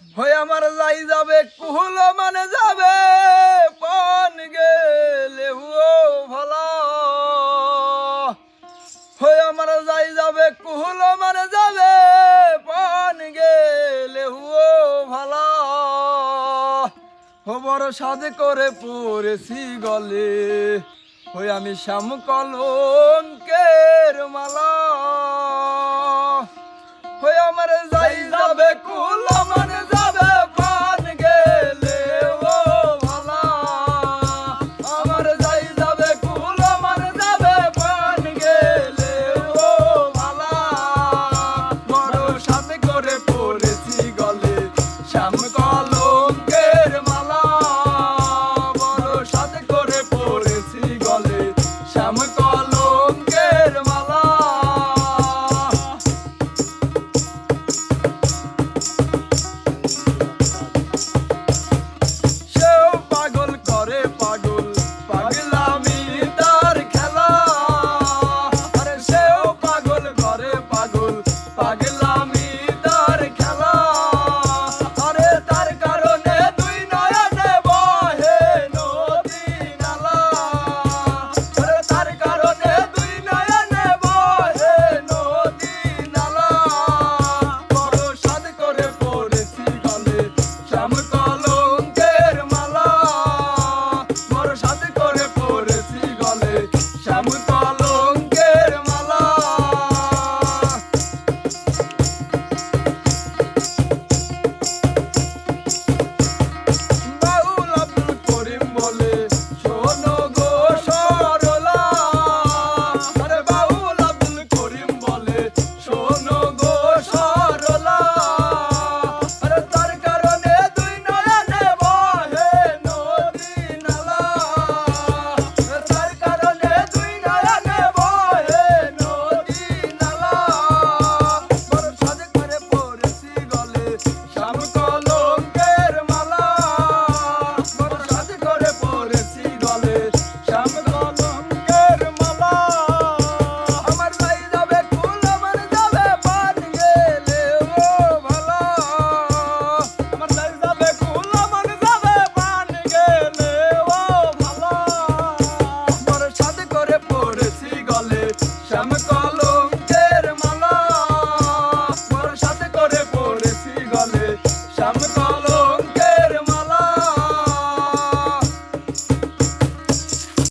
হয়ে আমার যাই যাবে কুহুলো মানে যাবে পান গেলে হুও ভালা হয়ে আমার যাই যাবে কুহুলো মানে যাবে পান গেলে হুও ভালা খবর সাজে করে পড়েছি গলে হয়ে আমি শ্যাম কলঙ্কের মালা হয়ে আমার যাই যাবে